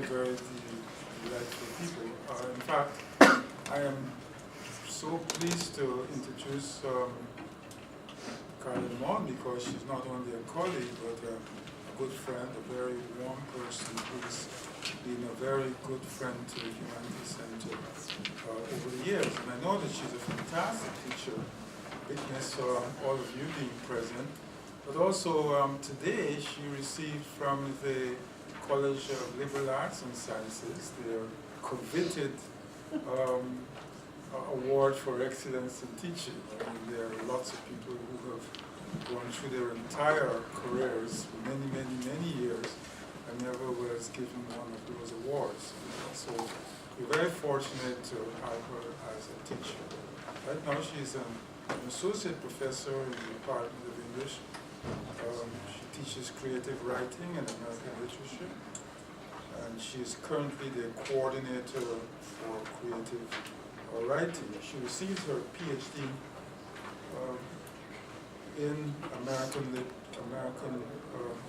very, very delightful people. In fact, I am so pleased to introduce Maun, because she's not only a colleague, but a good friend, a very warm person who's been a very good friend to the Humanities Center over the years. And I know that she's a fantastic teacher, witness all of you being present. But also today she received from the College of Liberal Arts and Sciences their coveted award for excellence in teaching. I mean, there are lots of people who have gone through their entire careers, many, many, many years, and never was given one of those awards. So we're very fortunate to have her as a teacher. Right now she's an associate professor in the Department of English. She teaches creative writing and American literature, and she is currently the coordinator for creative writing. She received her PhD in American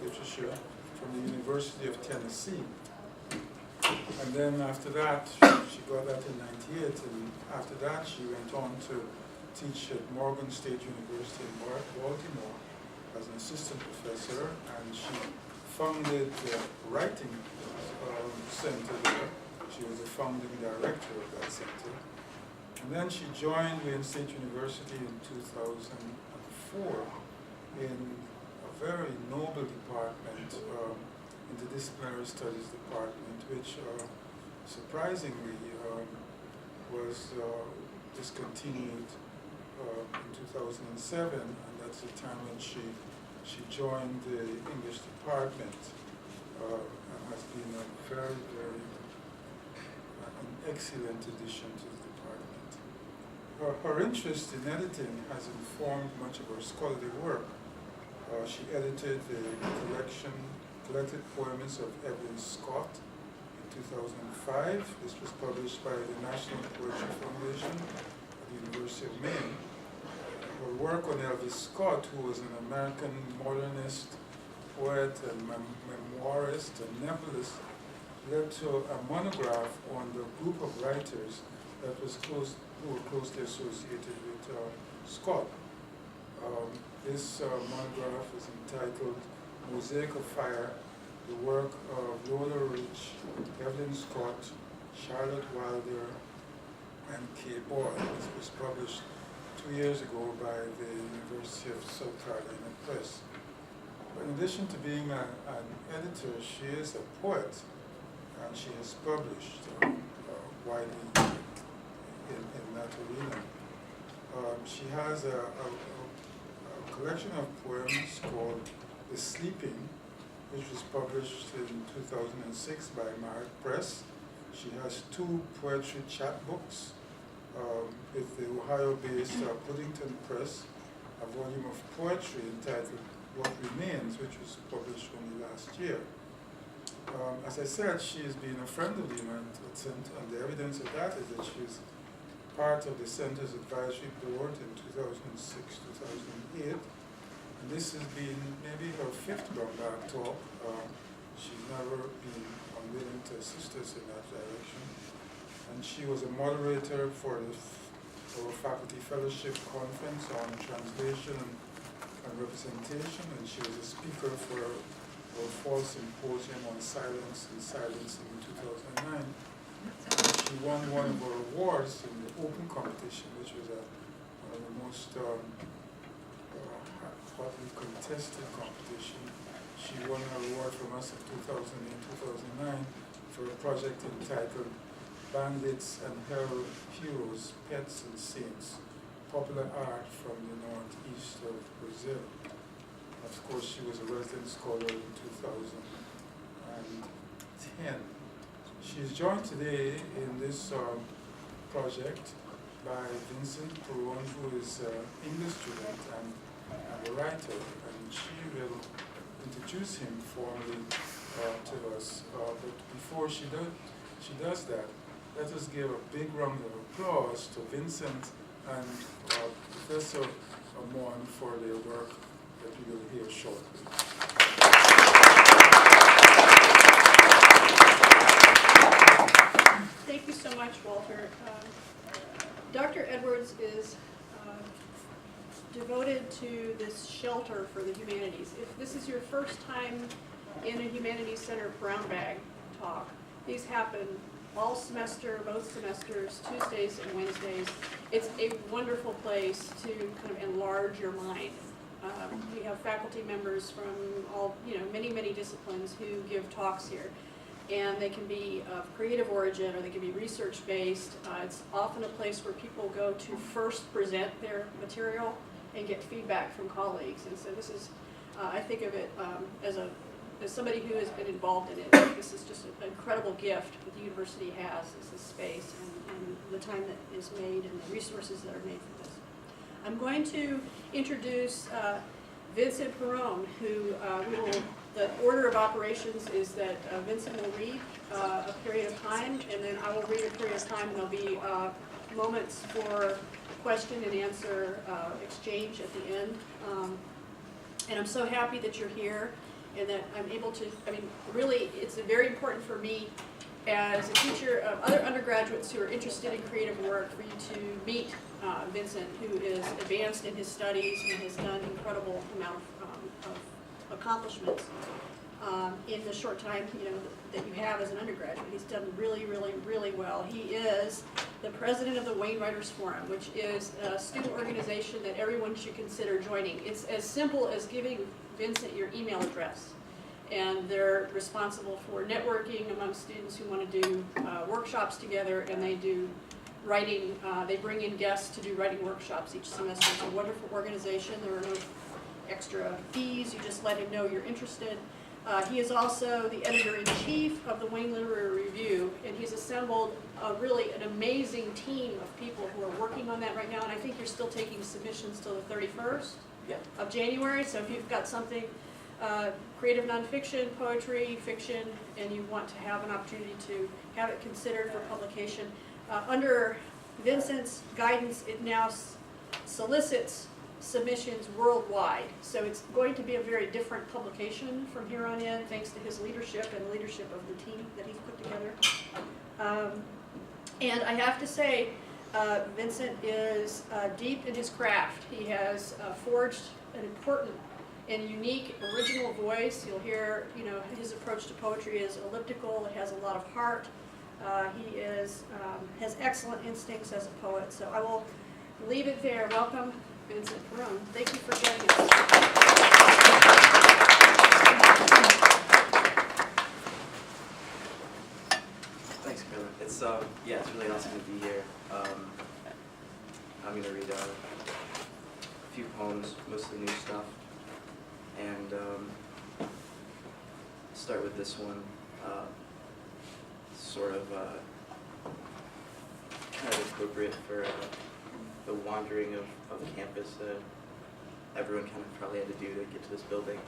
literature from the University of Tennessee. And then after that, she got that in '98, and after that she went on to teach at Morgan State University in Baltimore as an assistant professor, and she founded the writing center there. She was the founding director of that center. And then she joined Wayne State University in 2004 in a very noble department, interdisciplinary studies department, which surprisingly was discontinued in 2007, and that's the time when she joined the English department, and has been a very, very an excellent addition to the department. Her interest in editing has informed much of her scholarly work. She edited the collected poems of Evelyn Scott in 2005. This was published by the National Poetry Foundation at the University of Maine. Her work on Elvis Scott, who was an American modernist poet and memoirist and nebulist, led to a monograph on the group of writers that was who were closely associated with Scott. This monograph is entitled Mosaic of Fire, the work of Lola Rich, Evelyn Scott, Charlotte Wilder, and Kay Boyle. This was published 2 years ago by the University of South Carolina Press. But in addition to being an editor, she is a poet, and she has published widely in that arena. She has a collection of poems called The Sleeping, which was published in 2006 by Mark Press. She has 2 poetry chapbooks with the Ohio-based Puddington Press, a volume of poetry entitled What Remains, which was published only last year. As I said, she has been a friend of the Humanities Center, and the evidence of that is that she was part of the Center's advisory board in 2006-2008. And this has been maybe her 5th Lombard talk. She's never been unwilling to assist us in that direction. And she was a moderator for our faculty fellowship conference on translation and representation, and she was a speaker for our fall symposium on silence and silencing in 2009. And she won one of our awards in the open competition, which was one of the most hotly contested competition. She won an award from us in 2008-2009 for a project entitled Bandits and Heroes, Pets and Saints, Popular Art from the Northeast of Brazil. Of course, she was a resident scholar in 2010. She is joined today in this project by Vincent, Perrone, who is an English student and a writer, and she will introduce him formally to us. But before she does that, let us give a big round of applause to Vincent and Professor Maun for their work that we will hear shortly. much, Walter. Dr. Edwards is devoted to this shelter for the humanities. If this is your first time in a Humanities Center brown bag talk, these happen all semester, both semesters, Tuesdays and Wednesdays. It's a wonderful place to kind of enlarge your mind. We have faculty members from all, many, many disciplines who give talks here. And they can be of creative origin or they can be research-based. It's often a place where people go to first present their material and get feedback from colleagues. And so this is, I think of it as somebody who has been involved in it. This is just an incredible gift that the university has, is this space and the time that is made and the resources that are made for this. I'm going to introduce Vincent Perrone, who the order of operations is that Vincent will read a period of time, and then I will read a period of time, and there'll be moments for question and answer exchange at the end. And I'm so happy that you're here and that I'm able to, really, it's very important for me as a teacher of other undergraduates who are interested in creative work for you to meet Vincent, who is advanced in his studies and has done an incredible amount of accomplishments in the short time that you have as an undergraduate. He's done really, really, really well. He is the president of the Wainwriters Forum, which is a student organization that everyone should consider joining. It's as simple as giving Vincent your email address, and they're responsible for networking among students who want to do workshops together, and they do writing. They bring in guests to do writing workshops each semester. It's a wonderful organization. There are no extra fees. You just let him know you're interested. He is also the editor-in-chief of the Wayne Literary Review, and he's assembled really an amazing team of people who are working on that right now, and I think you're still taking submissions till the 31st of January, so if you've got something, creative nonfiction, poetry, fiction, and you want to have an opportunity to have it considered for publication, under Vincent's guidance, it now solicits submissions worldwide. So it's going to be a very different publication from here on in, thanks to his leadership and the leadership of the team that he's put together. And I have to say, Vincent is deep in his craft. He has forged an important and unique original voice. You'll hear, his approach to poetry is elliptical. It has a lot of heart. He has excellent instincts as a poet. So I will leave it there. Welcome, Vincent Perrone. Thank you for joining us. Thanks, Carla. It's it's really awesome to be here. I'm going to read a few poems, mostly new stuff, and start with this one. Sort of kind of appropriate for the wandering of campus that everyone kind of probably had to do to get to this building.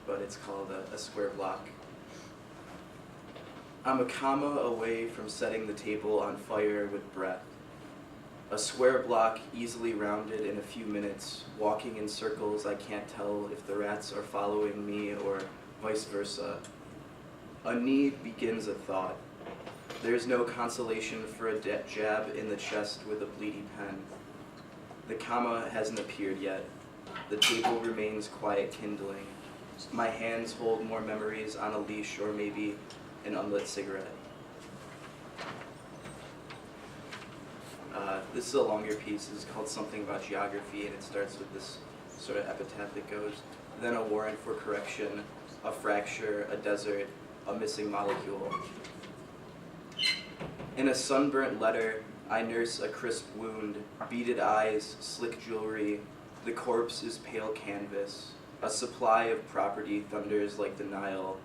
But it's called a square block. I'm a comma away from setting the table on fire with breath. A square block easily rounded in a few minutes, walking in circles I can't tell if the rats are following me or vice versa. A need begins a thought. There's no consolation for a jab in the chest with a bleedy pen. The comma hasn't appeared yet. The table remains quiet kindling. My hands hold more memories on a leash or maybe an unlit cigarette. This is a longer piece. It's called Something About Geography, and it starts with this sort of epitaph that goes, then a warrant for correction, a fracture, a desert, a missing molecule. In a sunburnt letter, I nurse a crisp wound, beaded eyes, slick jewelry. The corpse is pale canvas. A supply of property thunders like the Nile.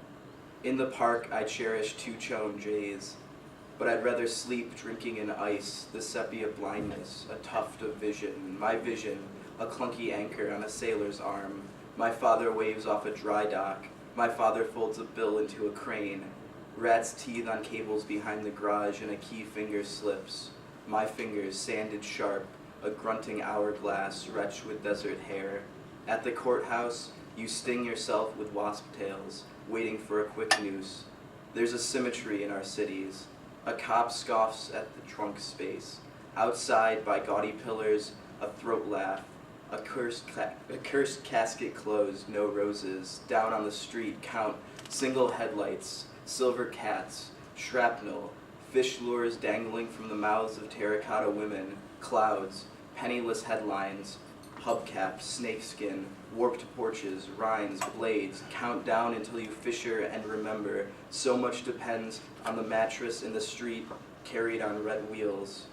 In the park, I cherish two-chone jays, but I'd rather sleep drinking in ice, the sepia blindness, a tuft of vision. My vision, a clunky anchor on a sailor's arm. My father waves off a dry dock. My father folds a bill into a crane. Rats teeth on cables behind the garage and a key finger slips. My fingers sanded sharp, a grunting hourglass wretched with desert hair. At the courthouse, you sting yourself with wasp tails, waiting for a quick noose. There's a symmetry in our cities. A cop scoffs at the trunk space. Outside, by gaudy pillars, a throat laugh. A cursed casket closed, no roses. Down on the street, count single headlights, silver cats, shrapnel, fish lures dangling from the mouths of terracotta women, clouds, penniless headlines, hubcaps, snakeskin, warped porches, rinds, blades. Count down until you fissure and remember. So much depends on the mattress in the street carried on red wheels.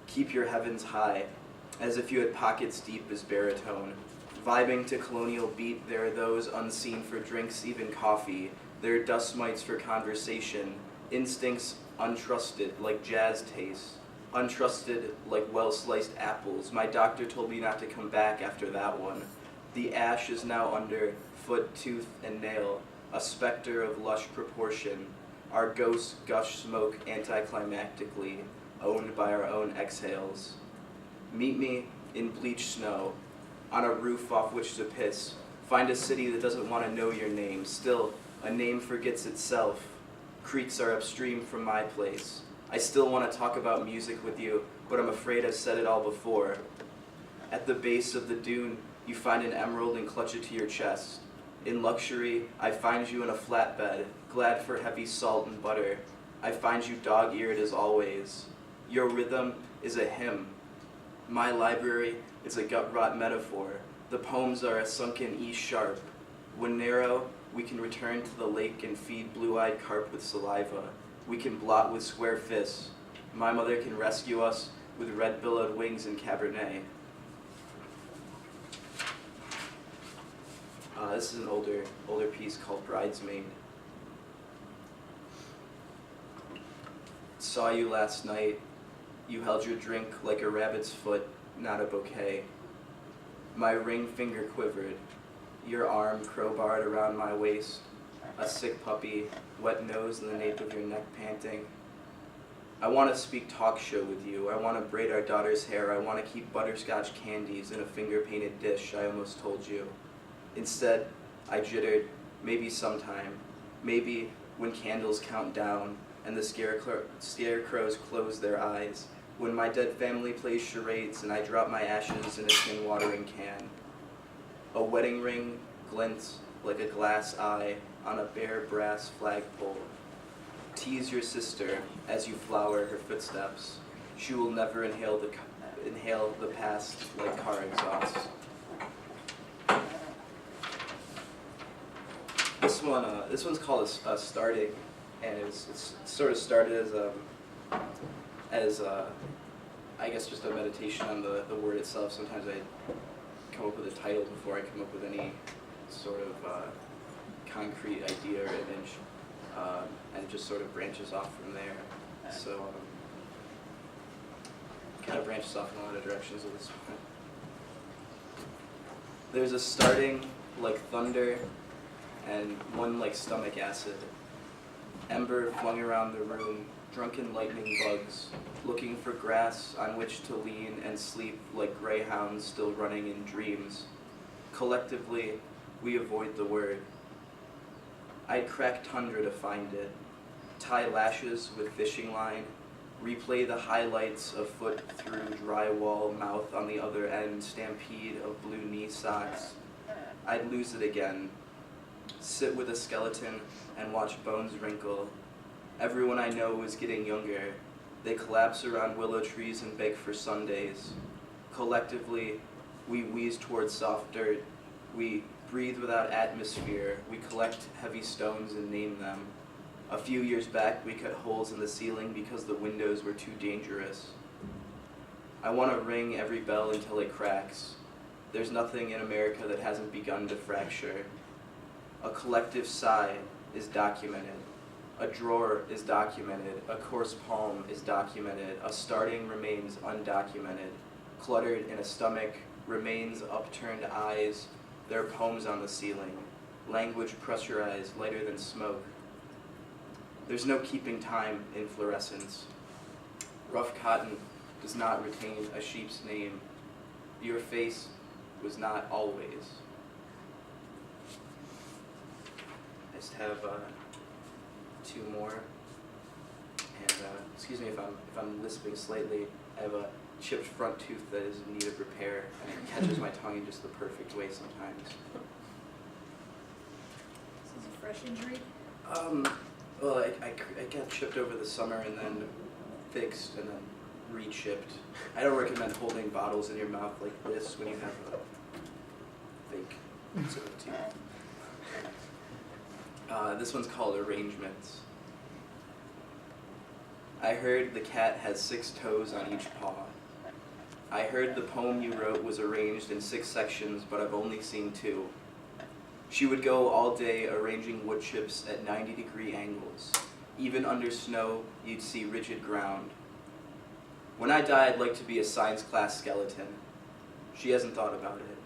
Keep your heavens high, as if you had pockets deep as baritone. Vibing to colonial beat, there are those unseen for drinks, even coffee. There are dust mites for conversation, instincts untrusted like jazz taste, untrusted like well-sliced apples. My doctor told me not to come back after that one. The ash is now under foot, tooth, and nail, a specter of lush proportion. Our ghosts gush smoke anticlimactically, owned by our own exhales. Meet me in bleached snow, on a roof off which to piss. Find a city that doesn't want to know your name. Still, a name forgets itself. Creeks are upstream from my place. I still want to talk about music with you, but I'm afraid I've said it all before. At the base of the dune, you find an emerald and clutch it to your chest. In luxury, I find you in a flatbed, glad for heavy salt and butter. I find you dog-eared as always. Your rhythm is a hymn. My library is a gut-rot metaphor. The poems are a sunken E sharp. When narrow, we can return to the lake and feed blue-eyed carp with saliva. We can blot with square fists. My mother can rescue us with red-billowed wings and Cabernet. This is an older piece called Bridesmaid. Saw you last night. You held your drink like a rabbit's foot, not a bouquet. My ring finger quivered. Your arm crowbarred around my waist. A sick puppy, wet nose in the nape of your neck panting. I want to speak talk show with you. I want to braid our daughter's hair. I want to keep butterscotch candies in a finger-painted dish, I almost told you. Instead, I jittered, maybe sometime. Maybe when candles count down and the scarecrows close their eyes. When my dead family plays charades and I drop my ashes in a tin watering can. A wedding ring glints like a glass eye on a bare brass flagpole. Tease your sister as you flower her footsteps. She will never inhale the past like car exhaust. This one's called Starting, and it's sort of started as I guess just a meditation on the word itself. Sometimes I come up with a title before I come up with any sort of concrete idea or image, and it just sort of branches off from there. So kind of branches off in a lot of directions at this point. There's a starting like thunder and one like stomach acid. Ember flung around the room, drunken lightning bugs, looking for grass on which to lean and sleep like greyhounds still running in dreams. Collectively, we avoid the word. I'd crack tundra to find it, tie lashes with fishing line, replay the highlights of foot through drywall, mouth on the other end, stampede of blue knee socks. I'd lose it again, sit with a skeleton and watch bones wrinkle. Everyone I know is getting younger. They collapse around willow trees and beg for Sundays. Collectively, we wheeze towards soft dirt. We breathe without atmosphere. We collect heavy stones and name them. A few years back, we cut holes in the ceiling because the windows were too dangerous. I want to ring every bell until it cracks. There's nothing in America that hasn't begun to fracture. A collective sigh is documented. A drawer is documented. A coarse palm is documented. A starting remains undocumented. Cluttered in a stomach remains upturned eyes. There are poems on the ceiling. Language pressurized, lighter than smoke. There's no keeping time in fluorescence. Rough cotton does not retain a sheep's name. Your face was not always. I just have two more, and excuse me if I'm lisping slightly. I have a chipped front tooth that is in need of repair, and it catches my tongue in just the perfect way sometimes. This is a fresh injury? Well, I got chipped over the summer and then fixed and then re-chipped. I don't recommend holding bottles in your mouth like this when you have a fake tooth. This one's called Arrangements. I heard the cat has 6 toes on each paw. I heard the poem you wrote was arranged in 6 sections, but I've only seen 2. She would go all day arranging wood chips at 90-degree angles. Even under snow, you'd see rigid ground. When I die, I'd like to be a science class skeleton. She hasn't thought about it.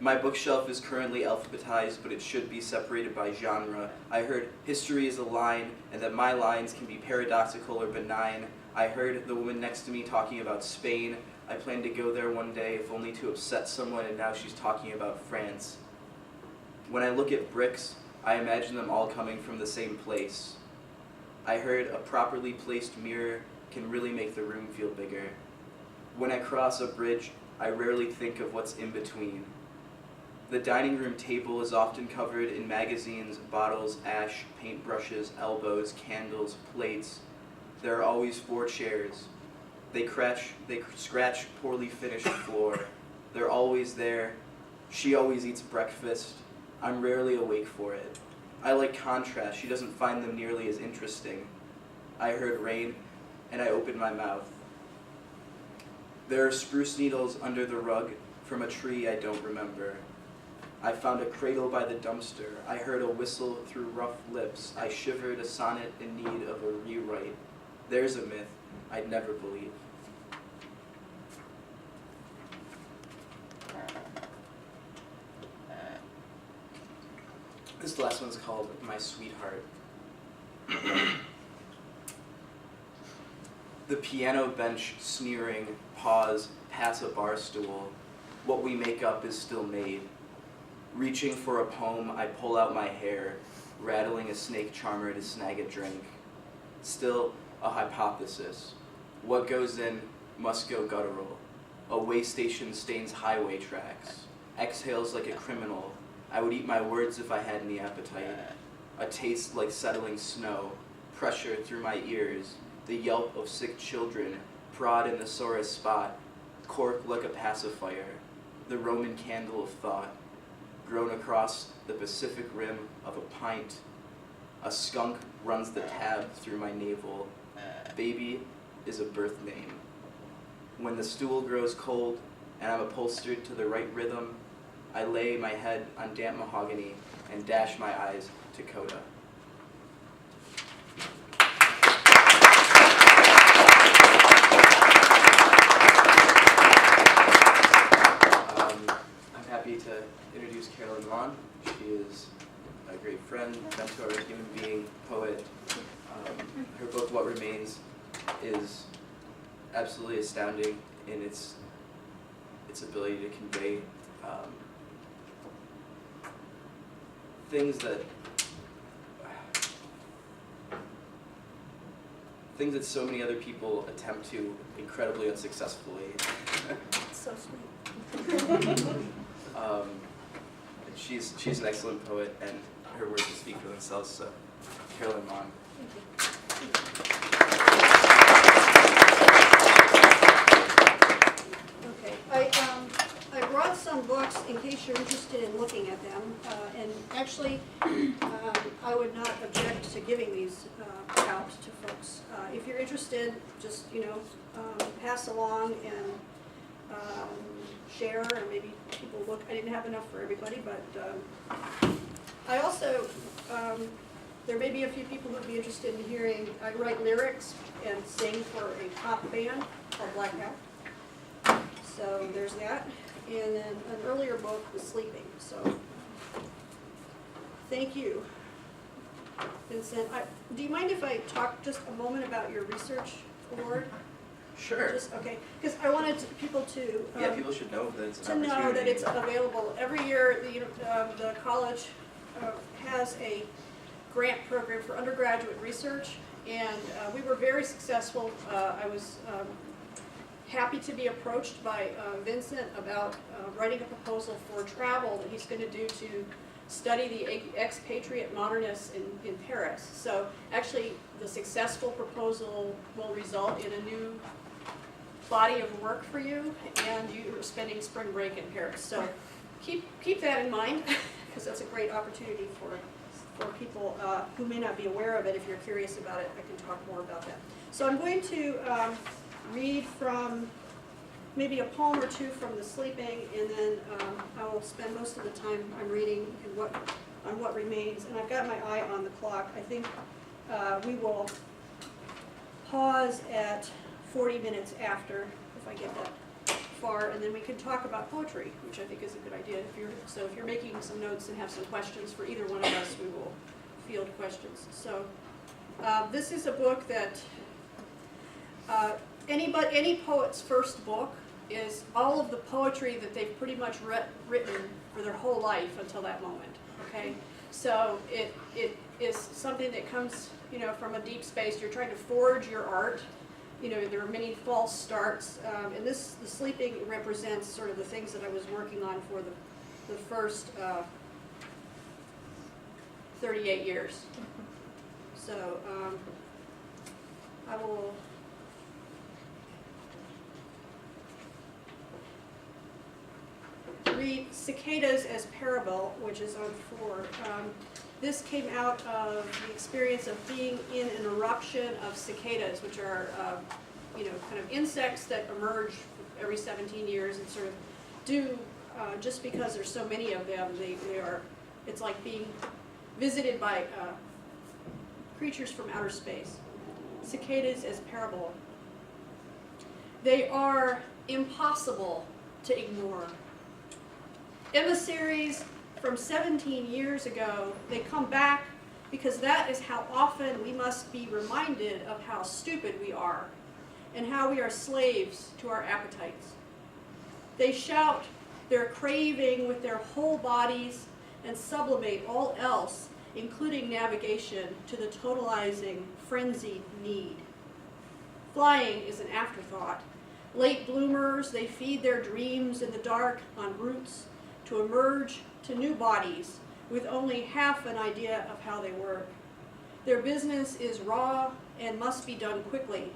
My bookshelf is currently alphabetized, but it should be separated by genre. I heard history is a line, and that my lines can be paradoxical or benign. I heard the woman next to me talking about Spain. I plan to go there one day, if only to upset someone, and now she's talking about France. When I look at bricks, I imagine them all coming from the same place. I heard a properly placed mirror can really make the room feel bigger. When I cross a bridge, I rarely think of what's in between. The dining room table is often covered in magazines, bottles, ash, paintbrushes, elbows, candles, plates. There are always 4 chairs. They scratch poorly finished floor. They're always there. She always eats breakfast. I'm rarely awake for it. I like contrast. She doesn't find them nearly as interesting. I heard rain, and I opened my mouth. There are spruce needles under the rug from a tree I don't remember. I found a cradle by the dumpster. I heard a whistle through rough lips. I shivered a sonnet in need of a rewrite. There's a myth I'd never believe. This last one's called My Sweetheart. The piano bench sneering, pause, pass a bar stool. What we make up is still made. Reaching for a poem, I pull out my hair, rattling a snake charmer to snag a drink. Still a hypothesis. What goes in must go guttural. A way station stains highway tracks. Exhales like a criminal. I would eat my words if I had any appetite. A taste like settling snow. Pressure through my ears. The yelp of sick children. Prod in the sorest spot. Cork like a pacifier. The Roman candle of thought. Grown across the Pacific rim of a pint. A skunk runs the tab through my navel. Baby is a birth name. When the stool grows cold and I'm upholstered to the right rhythm, I lay my head on damp mahogany and dash my eyes to coda. I'm happy to introduce Carolyn Maun. She is a great friend, mentor, human being, poet. Her book, What Remains, is absolutely astounding in its ability to convey things that so many other people attempt to incredibly unsuccessfully. So sweet. She's an excellent poet, and her words speak for themselves. So, Carolyn Maun. Okay, I brought some books in case you're interested in looking at them, and actually, I would not object to giving these out to folks. If you're interested, just pass along and share, or maybe people look. I didn't have enough for everybody, but I also there may be a few people who'd be interested in hearing. I write lyrics and sing for a pop band called Black Hat. So there's that. And then an earlier book was Sleeping. So thank you, Vincent. Do you mind if I talk just a moment about your research award? Sure. Okay, because I wanted people to People should know that it's to an know opportunity. that it's available. Every year, the college has a grant program for undergraduate research, And we were very successful. I was happy to be approached by Vincent about writing a proposal for travel that he's going to do to study the expatriate modernists in Paris. So actually, the successful proposal will result in a new body of work for you, and you're spending spring break in Paris. So keep that in mind, because that's a great opportunity for people who may not be aware of it. If you're curious about it, I can talk more about that. So I'm going to read from maybe a poem or two from The Sleeping, and then I will spend most of the time I'm reading and on what remains. And I've got my eye on the clock. I think we will pause at 40 minutes after, if I get that far, and then we can talk about poetry, which I think is a good idea. If you're making some notes and have some questions for either one of us, we will field questions. So this is a book that any poet's first book is all of the poetry that they've pretty much written for their whole life until that moment. Okay, so it is something that comes, from a deep space. You're trying to forge your art. There are many false starts, and The Sleeping represents sort of the things that I was working on for the first 38 years. So I will read Cicadas as Parable, which is on 4. This came out of the experience of being in an eruption of cicadas, which are, kind of insects that emerge every 17 years and sort of do, just because there's so many of them, it's like being visited by creatures from outer space. Cicadas as Parable. They are impossible to ignore. Emissaries from 17 years ago, they come back because that is how often we must be reminded of how stupid we are and how we are slaves to our appetites. They shout their craving with their whole bodies and sublimate all else, including navigation, to the totalizing, frenzied need. Flying is an afterthought. Late bloomers, they feed their dreams in the dark on routes to emerge to new bodies with only half an idea of how they work. Their business is raw and must be done quickly.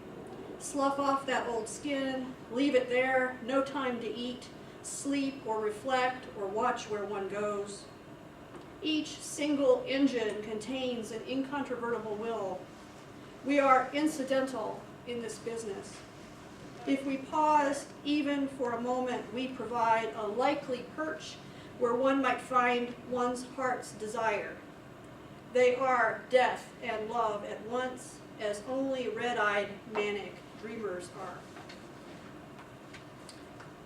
Slough off that old skin, leave it there, no time to eat, sleep or reflect or watch where one goes. Each single engine contains an incontrovertible will. We are incidental in this business. If we pause even for a moment, we provide a likely perch where one might find one's heart's desire. They are death and love at once, as only red-eyed, manic dreamers are.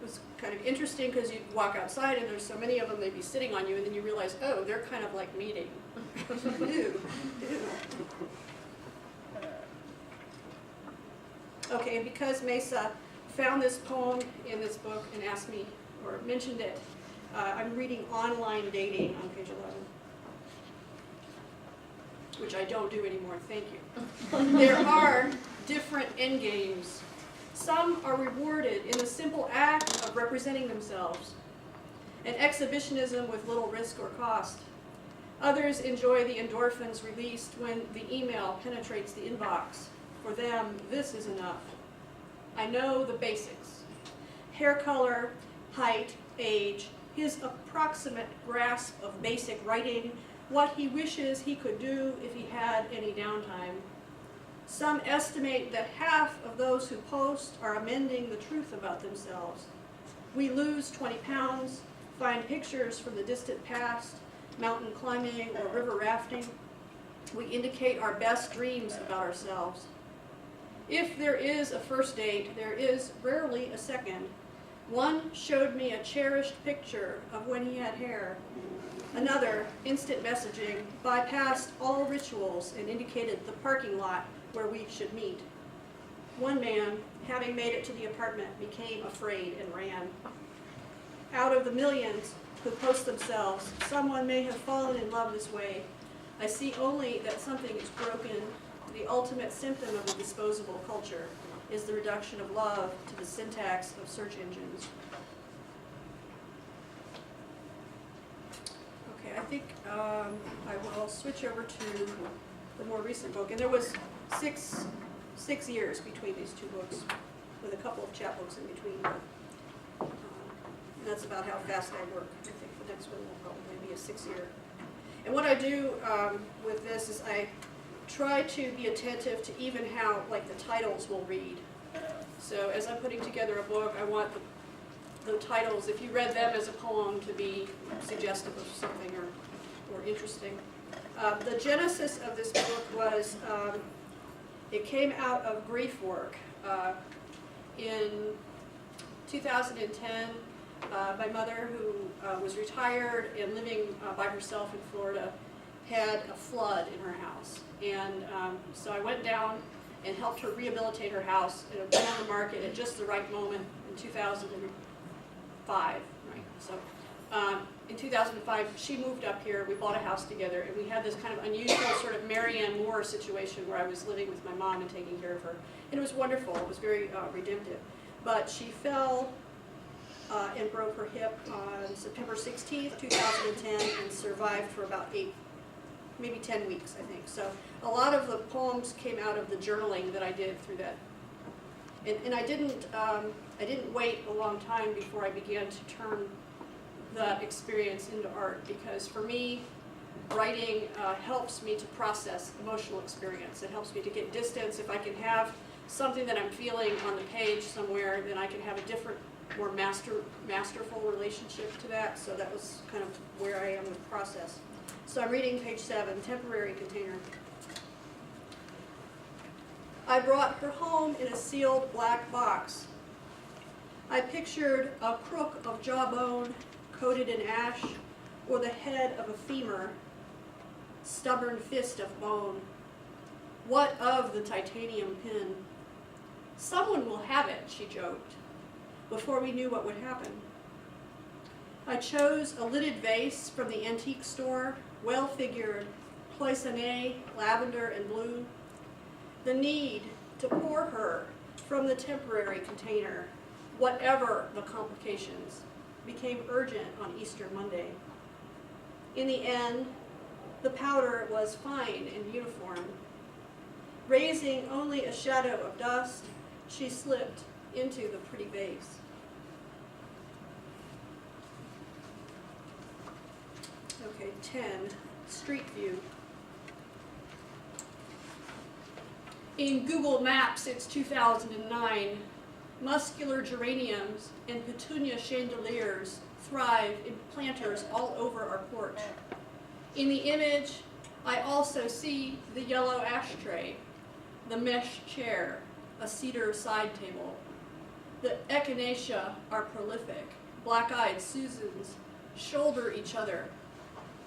It was kind of interesting because you walk outside and there's so many of them, they'd be sitting on you, and then you realize, oh, they're kind of like meeting. Ew. Okay, and because Mesa found this poem in this book and asked me, or mentioned it, I'm reading Online Dating on page 11, which I don't do anymore, thank you. There are different endgames. Some are rewarded in the simple act of representing themselves, an exhibitionism with little risk or cost. Others enjoy the endorphins released when the email penetrates the inbox. For them, this is enough. I know the basics: hair color, height, age, his approximate grasp of basic writing, what he wishes he could do if he had any downtime. Some estimate that half of those who post are amending the truth about themselves. We lose 20 pounds, find pictures from the distant past, mountain climbing or river rafting. We indicate our best dreams about ourselves. If there is a first date, there is rarely a second. One showed me a cherished picture of when he had hair. Another, instant messaging, bypassed all rituals and indicated the parking lot where we should meet. One man, having made it to the apartment, became afraid and ran. Out of the millions who post themselves, someone may have fallen in love this way. I see only that something is broken, the ultimate symptom of a disposable culture is the reduction of love to the syntax of search engines. Okay, I think I will switch over to the more recent book. And there was six years between these two books, with a couple of chapbooks in between. And that's about how fast I work. I think the next one will probably be a 6-year. And what I do with this is I try to be attentive to even how, like, the titles will read. So as I'm putting together a book, I want the titles, if you read them as a poem, to be suggestive of something or interesting. The genesis of this book was, it came out of grief work. In 2010, my mother, who was retired and living by herself in Florida, had a flood in her house. And so I went down and helped her rehabilitate her house. It had been on the market at just the right moment in 2005, right? So in 2005, she moved up here, we bought a house together, and we had this kind of unusual sort of Marianne Moore situation where I was living with my mom and taking care of her. And it was wonderful, it was very redemptive. But she fell and broke her hip on September 16th, 2010, and survived for about maybe 10 weeks, I think. So a lot of the poems came out of the journaling that I did through that. And I didn't wait a long time before I began to turn that experience into art, because for me, writing helps me to process emotional experience. It helps me to get distance. If I can have something that I'm feeling on the page somewhere, then I can have a different, more masterful relationship to that. So that was kind of where I am with the process. So I'm reading page 7, temporary container. I brought her home in a sealed black box. I pictured a crook of jawbone coated in ash, or the head of a femur, stubborn fist of bone. What of the titanium pin? Someone will have it, she joked, before we knew what would happen. I chose a lidded vase from the antique store, well-figured, cloisonné, lavender and blue. The need to pour her from the temporary container, whatever the complications, became urgent on Easter Monday. In the end, the powder was fine and uniform. Raising only a shadow of dust, she slipped into the pretty vase. Okay, 10, Street View. In Google Maps, it's 2009. Muscular geraniums and petunia chandeliers thrive in planters all over our porch. In the image, I also see the yellow ashtray, the mesh chair, a cedar side table. The echinacea are prolific. Black-eyed Susans shoulder each other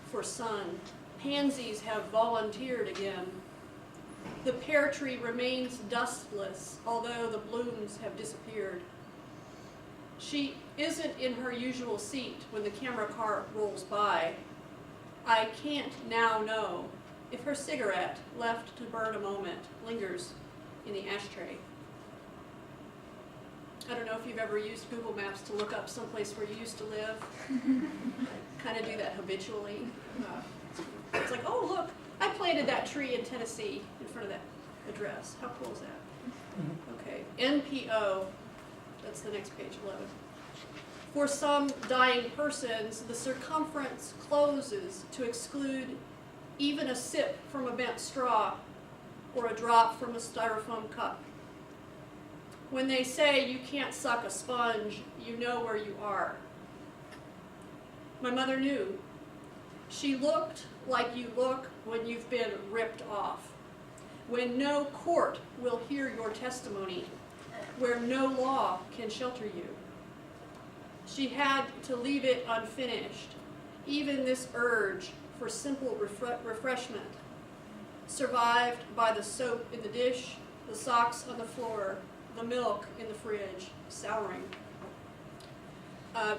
for sun. Pansies have volunteered again. The pear tree remains dustless, although the blooms have disappeared. She isn't in her usual seat when the camera car rolls by. I can't now know if her cigarette, left to burn a moment, lingers in the ashtray. I don't know if you've ever used Google Maps to look up someplace where you used to live. I kind of do that habitually. It's like, oh, look, I planted that tree in Tennessee in front of that address. How cool is that? Okay, NPO, that's the next page, 11. For some dying persons, the circumference closes to exclude even a sip from a bent straw or a drop from a styrofoam cup. When they say you can't suck a sponge, you know where you are. My mother knew. She looked like you look when you've been ripped off, when no court will hear your testimony, where no law can shelter you. She had to leave it unfinished, even this urge for simple refreshment, survived by the soap in the dish, the socks on the floor, the milk in the fridge, souring.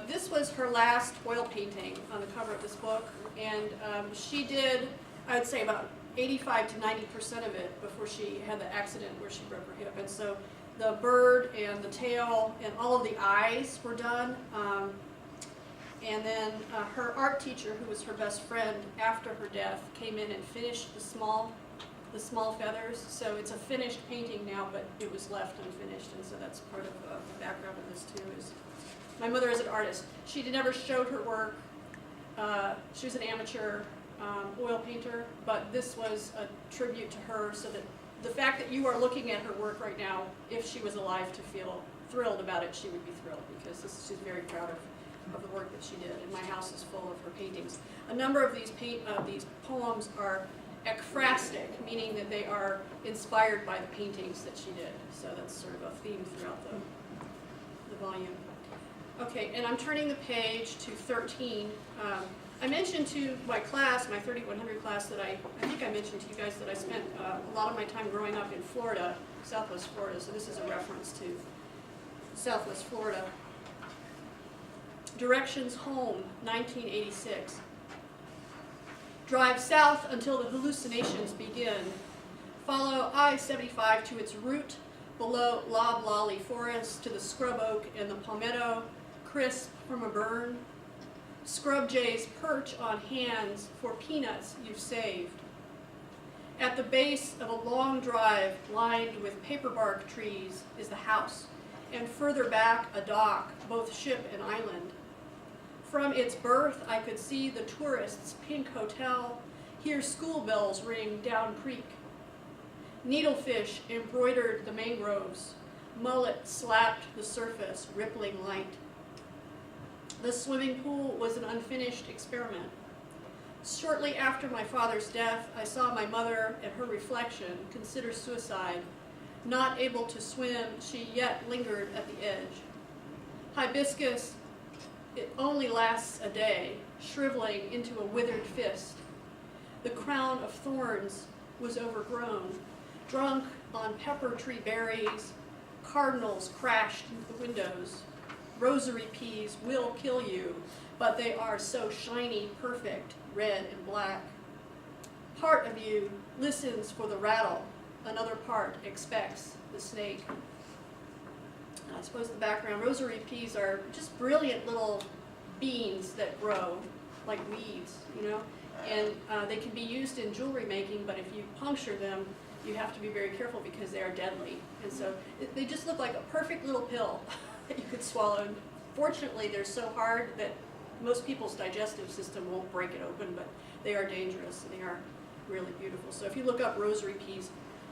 This was her last oil painting on the cover of this book, and she did, I would say, about 85 to 90% of it before she had the accident where she broke her hip. And so the bird and the tail and all of the eyes were done. And then her art teacher, who was her best friend after her death, came in and finished the small feathers. So it's a finished painting now, but it was left unfinished, and so that's part of the background of this too. Is my mother is an artist. She never showed her work. She was an amateur oil painter, but this was a tribute to her, so that the fact that you are looking at her work right now, if she was alive to feel thrilled about it, she would be thrilled, because she's very proud of the work that she did, and my house is full of her paintings. A number of these poems are ekphrastic, meaning that they are inspired by the paintings that she did. So that's sort of a theme throughout the volume. Okay, and I'm turning the page to 13. I mentioned to my class, my 3100 class, that I think I mentioned to you guys that I spent a lot of my time growing up in Florida, Southwest Florida, so this is a reference to Southwest Florida. Directions home, 1986. Drive south until the hallucinations begin. Follow I-75 to its route, below loblolly forest to the scrub oak and the palmetto, crisp from a burn. Scrub jays perch on hands for peanuts you've saved. At the base of a long drive lined with paperbark trees is the house, and further back a dock, both ship and island. From its berth I could see the tourists' pink hotel, hear school bells ring down creek. Needlefish embroidered the mangroves, mullet slapped the surface, rippling light. The swimming pool was an unfinished experiment. Shortly after my father's death, I saw my mother and her reflection consider suicide. Not able to swim, she yet lingered at the edge. Hibiscus, it only lasts a day, shriveling into a withered fist. The crown of thorns was overgrown. Drunk on pepper tree berries, cardinals crashed into the windows. Rosary peas will kill you, but they are so shiny, perfect, red and black. Part of you listens for the rattle. Another part expects the snake. I suppose the background, rosary peas are just brilliant little beans that grow like weeds, you know, and they can be used in jewelry making, but if you puncture them, you have to be very careful because they are deadly. And so they just look like a perfect little pill that you could swallow. And fortunately, they're so hard that most people's digestive system won't break it open, but they are dangerous and they are really beautiful. So if you look up rosary peas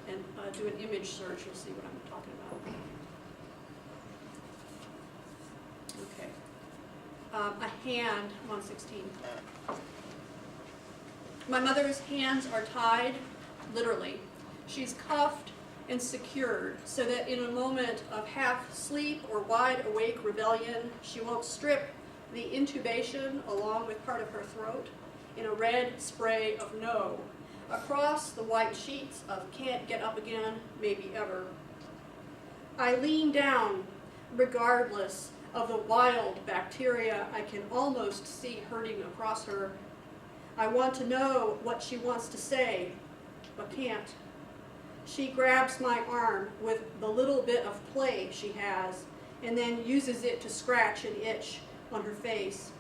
and do an image search, you'll see what I'm talking about. Okay. A hand, 116. My mother's hands are tied, literally. She's cuffed and secured so that in a moment of half sleep or wide awake rebellion, she won't strip the intubation along with part of her throat in a red spray of no across the white sheets of can't get up again, maybe ever. I lean down regardless of the wild bacteria I can almost see hurting across her. I want to know what she wants to say, but can't. She grabs my arm with the little bit of play she has and then uses it to scratch an itch on her face.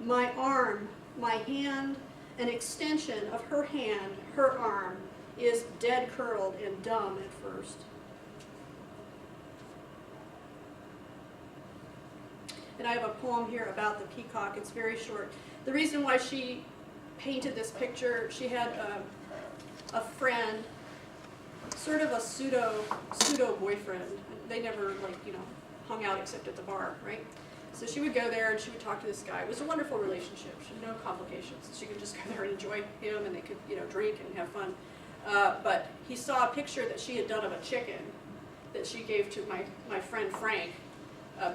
My arm, my hand, an extension of her hand, her arm, is dead curled and dumb at first. And I have a poem here about the peacock. It's very short. The reason why she painted this picture, she had a friend, sort of a pseudo boyfriend. They never hung out except at the bar, right? So she would go there and she would talk to this guy. It was a wonderful relationship. She had no complications. She could just go there and enjoy him, and they could drink and have fun. But he saw a picture that she had done of a chicken that she gave to my friend Frank.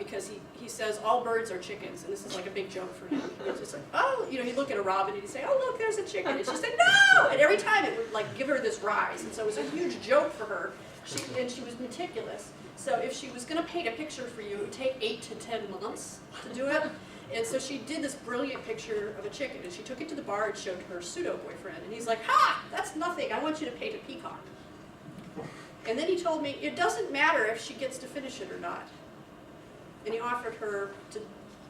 Because he says all birds are chickens, and this is like a big joke for him. He's just like, oh, he'd look at a robin and he'd say, oh, look, there's a chicken. And she'd say, no! And every time it would give her this rise. And so it was a huge joke for her. She was meticulous. So if she was going to paint a picture for you, it would take 8 to 10 months to do it. And so she did this brilliant picture of a chicken, and she took it to the bar and showed her pseudo-boyfriend. And he's like, ha, that's nothing. I want you to paint a peacock. And then he told me, it doesn't matter if she gets to finish it or not. And he offered her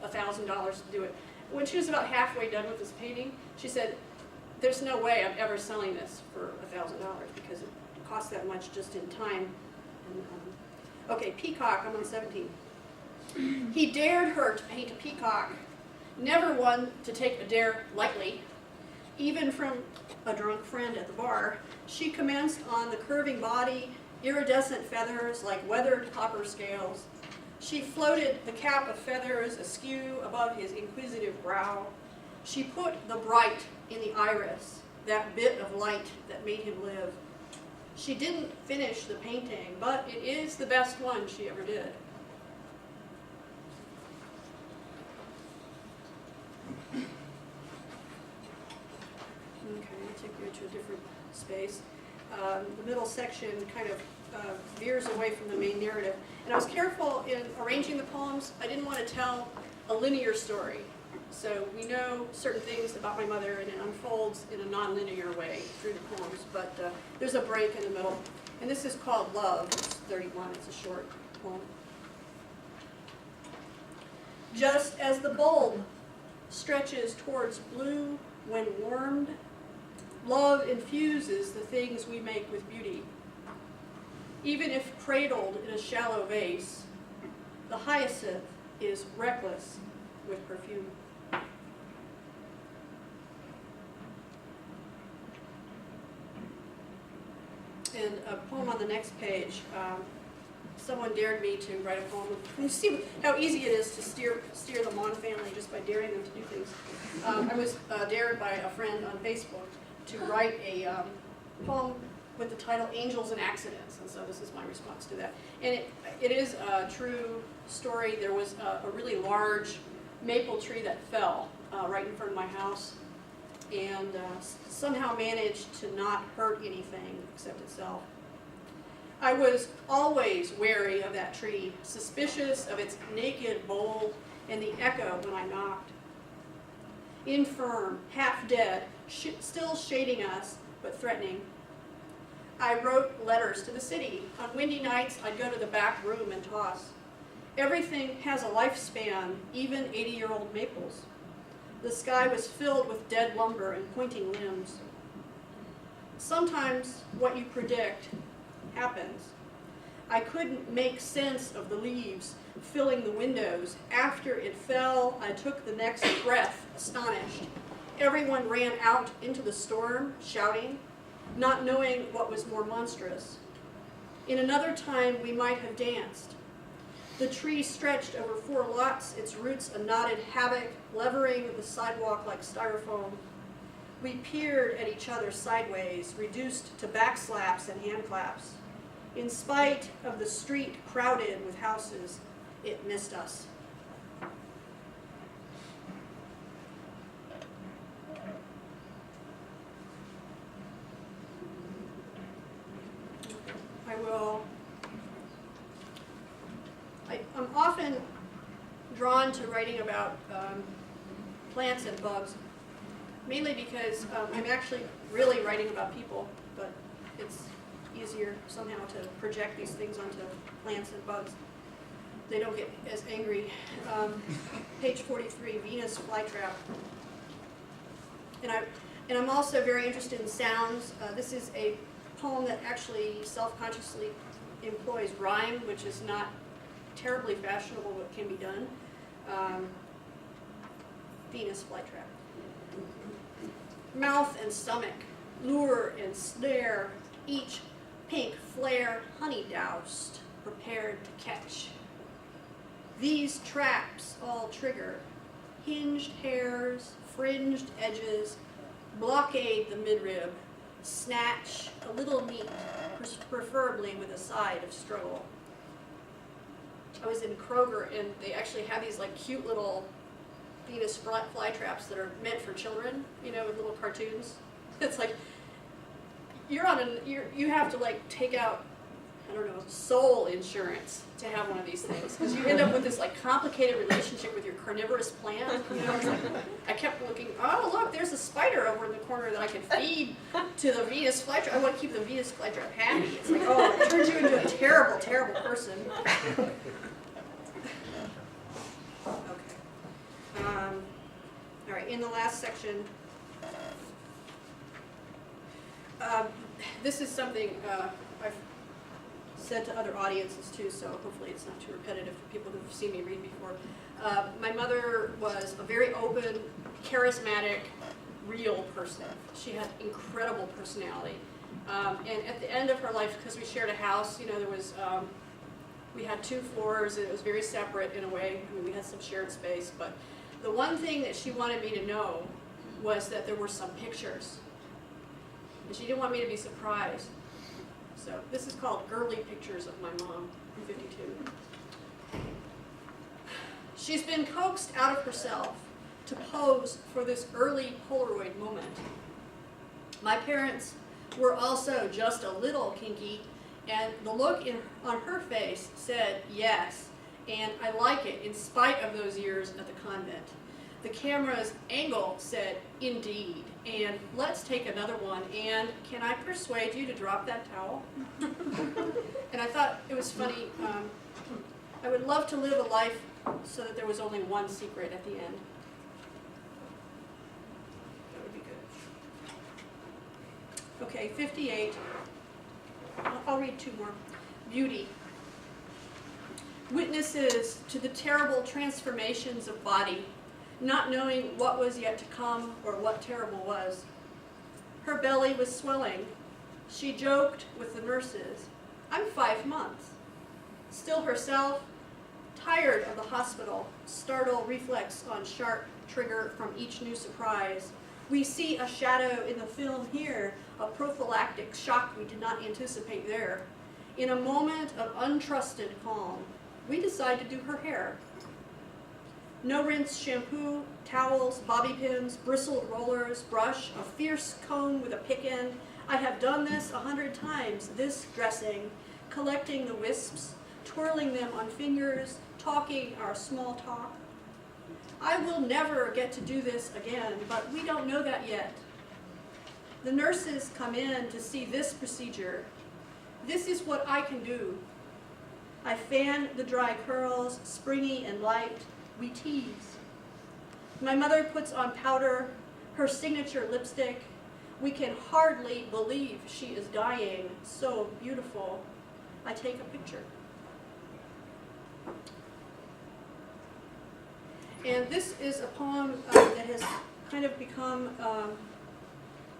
$1,000 to do it. When she was about halfway done with this painting, she said, there's no way I'm ever selling this for $1,000 because it costs that much just in time. And, okay, peacock, I'm on 17. He dared her to paint a peacock, never one to take a dare lightly, even from a drunk friend at the bar. She commenced on the curving body, iridescent feathers like weathered copper scales. She floated the cap of feathers askew above his inquisitive brow. She put the bright in the iris, that bit of light that made him live. She didn't finish the painting, but it is the best one she ever did. Okay, I'll take you to a different space. The middle section kind of veers away from the main narrative. And I was careful in arranging the poems. I didn't want to tell a linear story. So we know certain things about my mother, and it unfolds in a non-linear way through the poems. But there's a break in the middle. And this is called Love. It's 31. It's a short poem. Just as the bulb stretches towards blue when warmed, love infuses the things we make with beauty. Even if cradled in a shallow vase, the hyacinth is reckless with perfume. And a poem on the next page. Someone dared me to write a poem. You see how easy it is to steer the Maun family just by daring them to do things. I was dared by a friend on Facebook to write a poem with the title Angels and Accidents, and so this is my response to that. And it is a true story. There was a really large maple tree that fell right in front of my house, and somehow managed to not hurt anything except itself. I was always wary of that tree, suspicious of its naked bole and the echo when I knocked. Infirm, half dead, still shading us, but threatening. I wrote letters to the city. On windy nights, I'd go to the back room and toss. Everything has a lifespan, even 80-year-old maples. The sky was filled with dead lumber and pointing limbs. Sometimes what you predict happens. I couldn't make sense of the leaves filling the windows. After it fell, I took the next breath, astonished. Everyone ran out into the storm, shouting, not knowing what was more monstrous. In another time, we might have danced. The tree stretched over 4 lots, its roots a knotted havoc, levering the sidewalk like styrofoam. We peered at each other sideways, reduced to backslaps and handclaps. In spite of the street crowded with houses, it missed us. I'm often drawn to writing about plants and bugs, mainly because I'm actually really writing about people, but it's easier somehow to project these things onto plants and bugs. They don't get as angry. Page 43, Venus flytrap. And I'm also very interested in sounds. This is a poem that actually self-consciously employs rhyme, which is not terribly fashionable, but can be done. Venus flytrap. Mouth and stomach, lure and snare, each pink flare honey doused, prepared to catch. These traps all trigger hinged hairs, fringed edges, blockade the midrib, snatch a little meat, preferably with a side of struggle. I was in Kroger, and they actually have these like cute little Venus flytraps that are meant for children, you know, with little cartoons. It's like you have to like take out I don't know, soul insurance to have one of these things, because you end up with this like complicated relationship with your carnivorous plant. You know, it's like, I kept looking. Oh, look, there's a spider over in the corner that I can feed to the Venus flytrap. I want to keep the Venus flytrap happy. It's like, oh, it turns you into a terrible, terrible person. Okay. All right. In the last section, this is something I've said to other audiences too, so hopefully it's not too repetitive for people who've seen me read before. My mother was a very open, charismatic, real person. She had incredible personality. And at the end of her life, because we shared a house, you know, there was, we had 2 floors, and it was very separate in a way. I mean, we had some shared space, but the one thing that she wanted me to know was that there were some pictures. And she didn't want me to be surprised. So this is called Girly Pictures of My Mom from '52. She's been coaxed out of herself to pose for this early Polaroid moment. My parents were also just a little kinky, and the look on her face said yes, and I like it in spite of those years at the convent. The camera's angle said, indeed, and let's take another one, and can I persuade you to drop that towel? And I thought it was funny. I would love to live a life so that there was only one secret at the end. That would be good. Okay, 58. I'll read 2 more. Beauty. Witnesses to the terrible transformations of body, not knowing what was yet to come or what terrible was. Her belly was swelling. She joked with the nurses, I'm 5 months. Still herself, tired of the hospital, startle reflex on sharp trigger from each new surprise. We see a shadow in the film here, a prophylactic shock we did not anticipate there. In a moment of untrusted calm, we decide to do her hair. No rinse shampoo, towels, bobby pins, bristled rollers, brush, a fierce comb with a pick end. I have done this 100 times, this dressing, collecting the wisps, twirling them on fingers, talking our small talk. I will never get to do this again, but we don't know that yet. The nurses come in to see this procedure. This is what I can do. I fan the dry curls, springy and light. We tease. My mother puts on powder, her signature lipstick. We can hardly believe she is dying. So beautiful. I take a picture. And this is a poem that has kind of become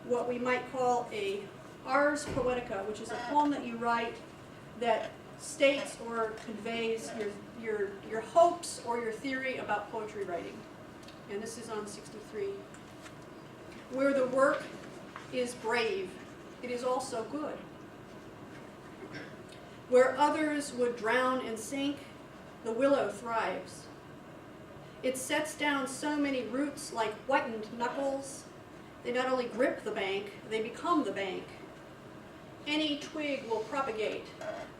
what we might call a ars poetica, which is a poem that you write that states or conveys your hopes or your theory about poetry writing. And this is on 63. Where the work is brave, it is also good. Where others would drown and sink, the willow thrives. It sets down so many roots like whitened knuckles. They not only grip the bank, they become the bank. Any twig will propagate.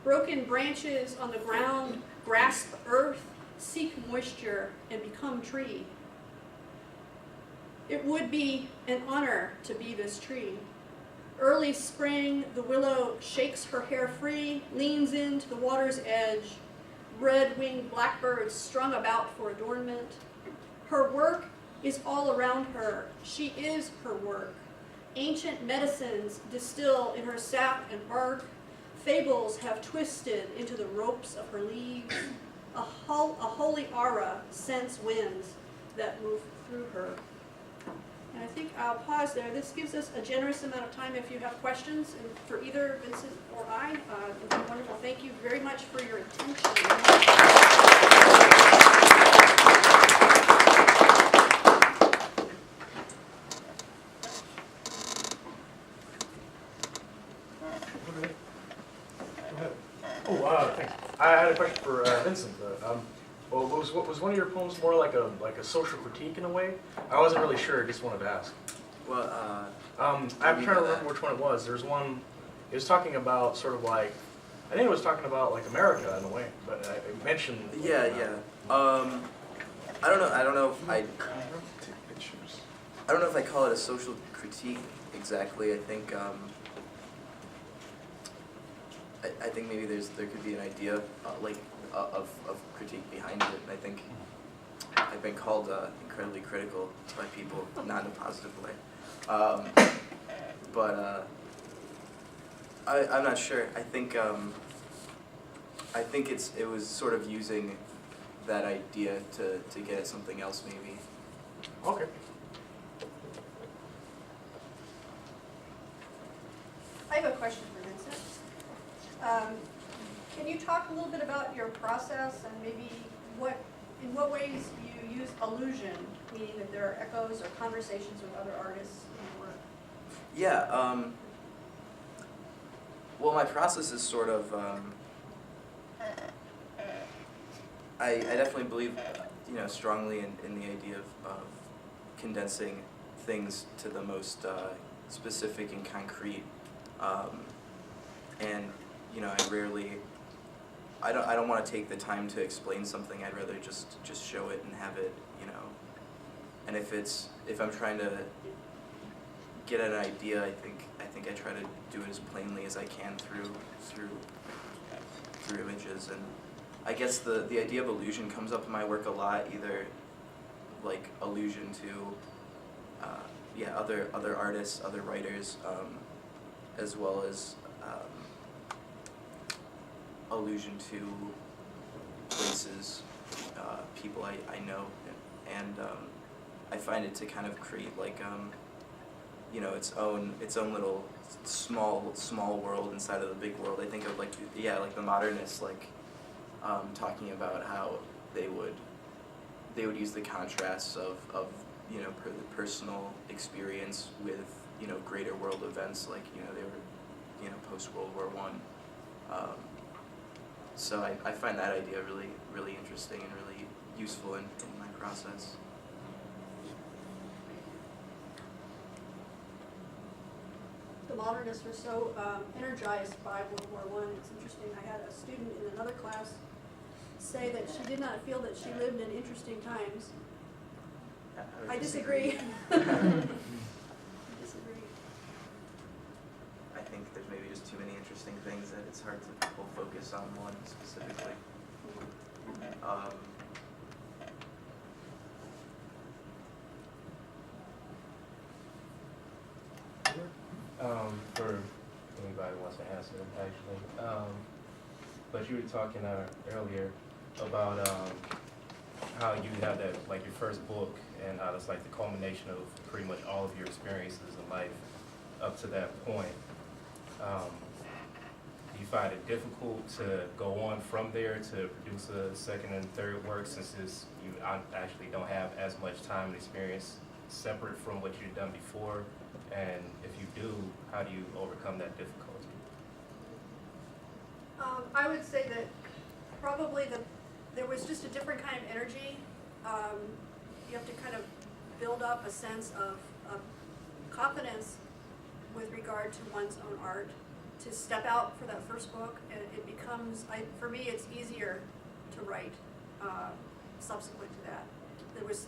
Broken branches on the ground grasp earth, seek moisture, and become tree. It would be an honor to be this tree. Early spring, the willow shakes her hair free, leans into the water's edge. Red-winged blackbirds strung about for adornment. Her work is all around her. She is her work. Ancient medicines distill in her sap and bark. Fables have twisted into the ropes of her leaves. A holy aura scents winds that move through her. And I think I'll pause there. This gives us a generous amount of time if you have questions, and for either Vincent or I. It would be wonderful. Thank you very much for your attention. Thanks. I had a question for Vincent. Well, was one of your poems more like a social critique in a way? I wasn't really sure. I just wanted to ask. Well, I'm trying to remember which one it was. There's one. It was talking about sort of like I think it was talking about like America in a way, but I mentioned. Yeah, yeah. I don't know. I don't know if I. I have to take pictures. I don't know if I call it a social critique exactly. I think. I think maybe there could be an idea of critique behind it. And I think I've been called incredibly critical by people, not in a positive way. But I'm not sure. I think it was sort of using that idea to get at something else maybe. Okay. I have a question for Vincent. Can you talk a little bit about your process and maybe in what ways you use illusion, meaning that there are echoes or conversations with other artists in your work? Yeah. Well, my process is sort of. I definitely believe, strongly in the idea of condensing things to the most specific and concrete. And I don't want to take the time to explain something. I'd rather just show it and have it, And if I'm trying to get an idea, I think I try to do it as plainly as I can through images. And I guess the idea of illusion comes up in my work a lot, either like allusion to other artists, other writers, as well as allusion to places, people I know, and I find it to kind of create like its own little small world inside of the big world. I think of like the modernists talking about how they would use the contrasts of personal experience with greater world events, like they were post World War I. So I find that idea really interesting and really useful in my process. The modernists were so energized by World War I. It's interesting. I had a student in another class say that she did not feel that she lived in interesting times. I disagree. I disagree. I think there's maybe just too many interesting things that it's hard to focus on one specifically. For anybody who wants to answer, actually. But you were talking earlier about how you have that, like your first book, and how it's like the culmination of pretty much all of your experiences in life up to that point. Do you find it difficult to go on from there to produce a second and third work, since you actually don't have as much time and experience separate from what you've done before? And if you do, how do you overcome that difficulty? I would say that probably there was just a different kind of energy. You have to kind of build up a sense of confidence with regard to one's own art, to step out for that first book, and it becomes, for me, it's easier to write subsequent to that.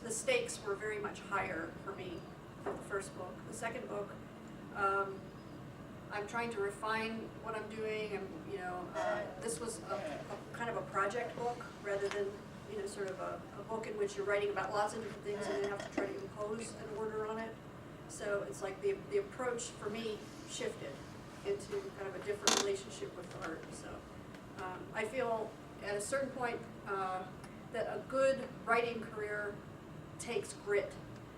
The stakes were very much higher for me for the first book. The second book, I'm trying to refine what I'm doing, and this was a kind of a project book rather than sort of a book in which you're writing about lots of different things and then have to try to impose an order on it. So it's like the approach for me shifted into kind of a different relationship with art. So I feel at a certain point that a good writing career takes grit,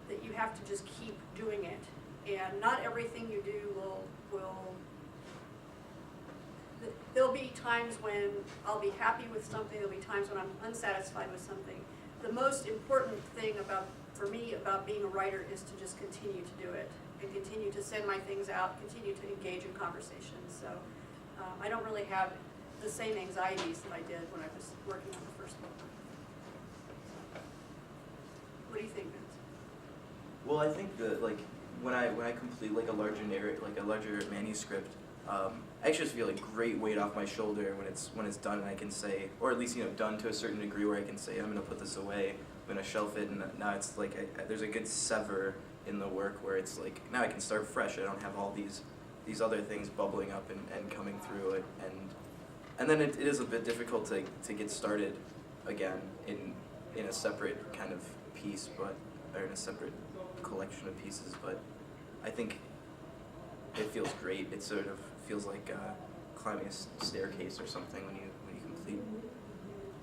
that you have to just keep doing it, and not everything you do will there'll be times when I'll be happy with something, there'll be times when I'm unsatisfied with something. The most important thing for me about being a writer is to just continue to do it and continue to send my things out, continue to engage in conversations. So I don't really have the same anxieties that I did when I was working on the first book. What do you think, Vince? Well, I think that when I complete a larger manuscript, I actually just feel a great weight off my shoulder when it's done, and I can say, or at least done to a certain degree where I can say I'm gonna put this away, I'm gonna shelf it, and now it's like there's a good sever in the work where it's like now I can start fresh. I don't have all these other things bubbling up and coming through it, and then it is a bit difficult to get started again in a separate kind of piece, or in a separate collection of pieces. But I think it feels great. It sort of feels like climbing a staircase or something when you complete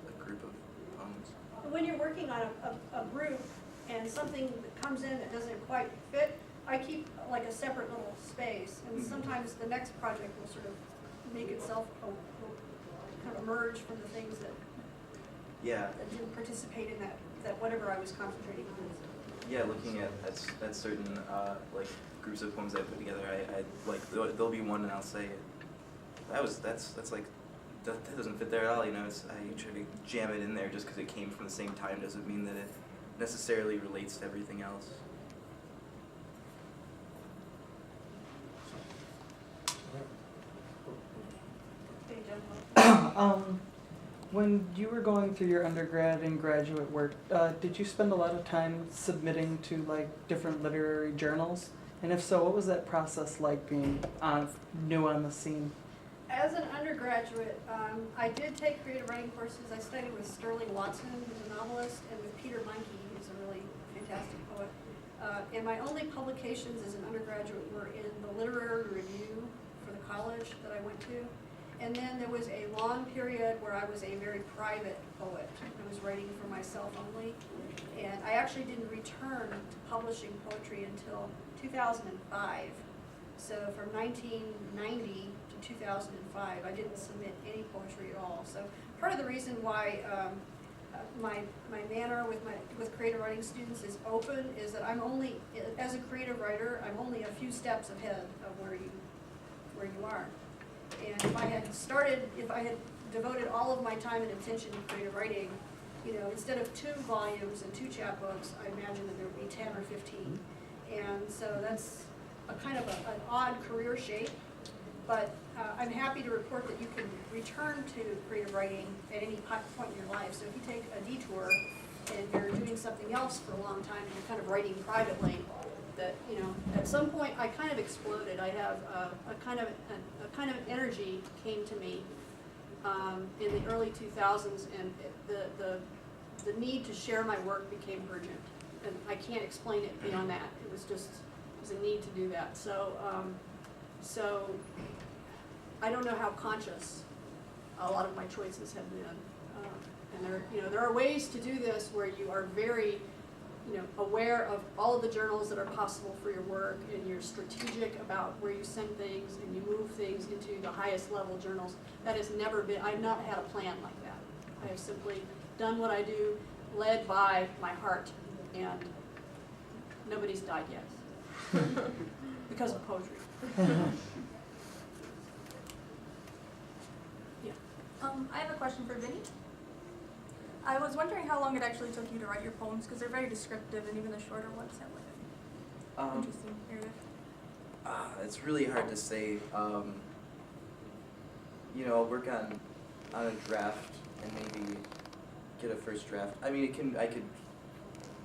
a group of poems. When you're working on a group and something that comes in that doesn't quite fit, I keep like a separate little space, and sometimes the next project will sort of make itself will kind of emerge from the things that didn't participate in that whatever I was concentrating on. Yeah, looking at certain like groups of poems I put together, I like there'll be one and I'll say that's like that doesn't fit there at all. I try to jam it in there just because it came from the same time doesn't mean that it necessarily relates to everything else. Okay, Jennifer. When you were going through your undergrad and graduate work, did you spend a lot of time submitting to like different literary journals? And if so, what was that process like being new on the scene? As an undergraduate, I did take creative writing courses. I studied with Sterling Watson, who's a novelist, and with Peter Monkey, who's a really fantastic poet. And my only publications as an undergraduate were in the literary review for the college that I went to. And then there was a long period where I was a very private poet. I was writing for myself only. And I actually didn't return to publishing poetry until 2005. So from 1990 to 2005, I didn't submit any poetry at all. So part of the reason why my manner with creative writing students is open is that I'm only, as a creative writer, I'm only a few steps ahead of where you are. And if I had devoted all of my time and attention to creative writing, instead of 2 volumes and 2 chapbooks, I imagine that there would be 10 or 15. And so that's a kind of an odd career shape, but I'm happy to report that you can return to creative writing at any point in your life. So if you take a detour and you're doing something else for a long time and you're kind of writing privately, that at some point I kind of exploded. I have a kind of energy came to me in the early 2000s, and the need to share my work became urgent, and I can't explain it beyond that. It was a need to do that. So I don't know how conscious a lot of my choices have been, and there are ways to do this where you are very aware of all of the journals that are possible for your work, and you're strategic about where you send things, and you move things into the highest level journals. That has never been, I've not had a plan like that. I have simply done what I do, led by my heart, and nobody's died yet. Because of poetry. Yeah. I have a question for Vinny. I was wondering how long it actually took you to write your poems, because they're very descriptive, and even the shorter ones have like an interesting narrative. It's really hard to say. I'll work on a draft and maybe get a first draft. I mean, I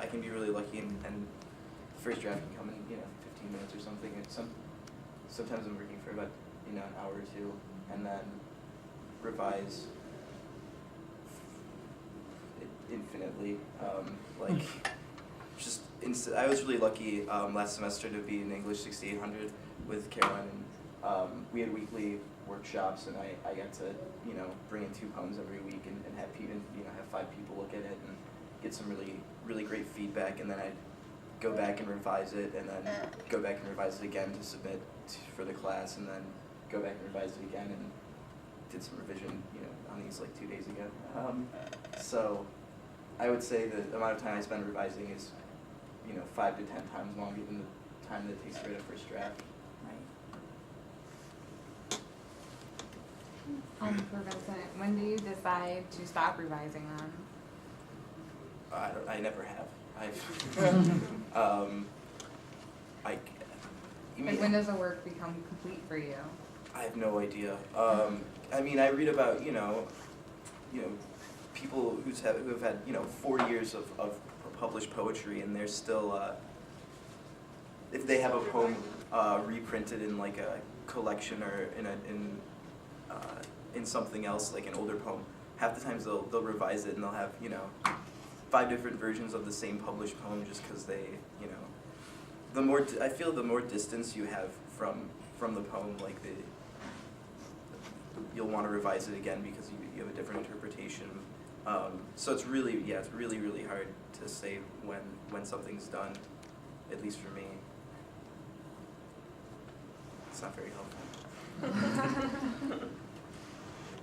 can be really lucky and the first draft can come in 15 minutes or something. And sometimes I'm working for about an hour or two, and then revise infinitely. I was really lucky last semester to be in English 6800 with Perrone, and we had weekly workshops, and I got to bring in 2 poems every week and have people have 5 people look at it and get some really great feedback, and then I'd go back and revise it, and then go back and revise it again to submit for the class, and then go back and revise it again, and did some revision on these like 2 days ago. So I would say the amount of time I spend revising is 5 to 10 times longer than the time that it takes to write a first draft. For Vincent, when do you decide to stop revising them? I never have. Like when does the work become complete for you? I have no idea. I mean, I read about, people who have had, 40 years of published poetry, and they're still, if they have a poem reprinted in like a collection or in something else, like an older poem, half the times they'll revise it and they'll have, 5 different versions of the same published poem just because they, I feel the more distance you have from the poem, like you'll want to revise it again because you have a different interpretation. So it's really, it's really, really hard to say when something's done, at least for me. It's not very helpful.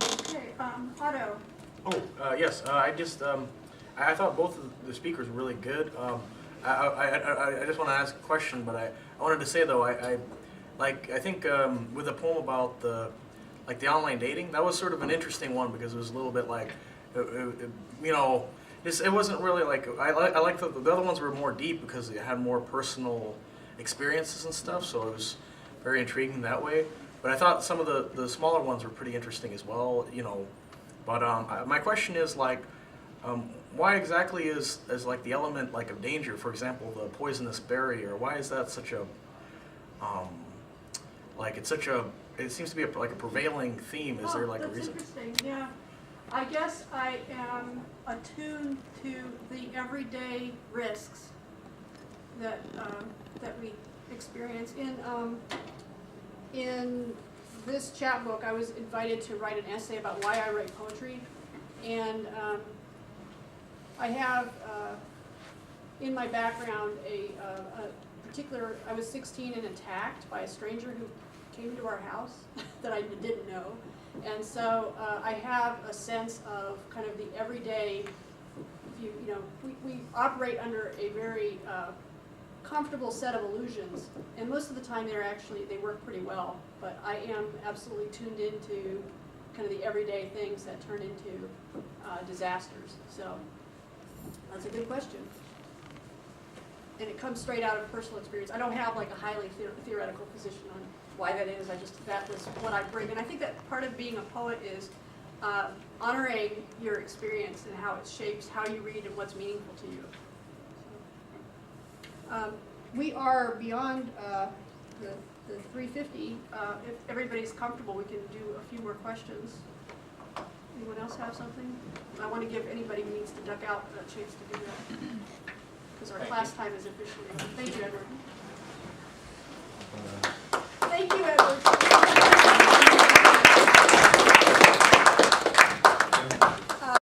Okay, Otto. Oh, yes, I thought both of the speakers were really good. I just want to ask a question, but I wanted to say though, I think with the poem about the online dating, that was sort of an interesting one because it was a little bit like, it wasn't really like, I like the other ones were more deep because it had more personal experiences and stuff, so it was very intriguing that way. But I thought some of the smaller ones were pretty interesting as well, But my question is why exactly is like the element like of danger, for example, the poisonous berry, or why is that such a it seems to be like a prevailing theme? Is there like a reason? That's interesting. Yeah, I guess I am attuned to the everyday risks that we experience in this chapbook. I was invited to write an essay about why I write poetry, and I have in my background a particular. I was 16 and attacked by a stranger who came to our house that I didn't know, and so I have a sense of kind of the everyday. We operate under a very comfortable set of illusions, and most of the time they work pretty well. But I am absolutely tuned into kind of the everyday things that turn into disasters. So that's a good question, and it comes straight out of personal experience. I don't have like a highly theoretical position on why that is. That was what I bring, and I think that part of being a poet is honoring your experience and how it shapes how you read and what's meaningful to you. We are beyond the 3:50. If everybody's comfortable, we can do a few more questions. Anyone else have something? I want to give anybody who needs to duck out a chance to do that, because our class time is officially over. Thank you, Edward. Thank you, Edward.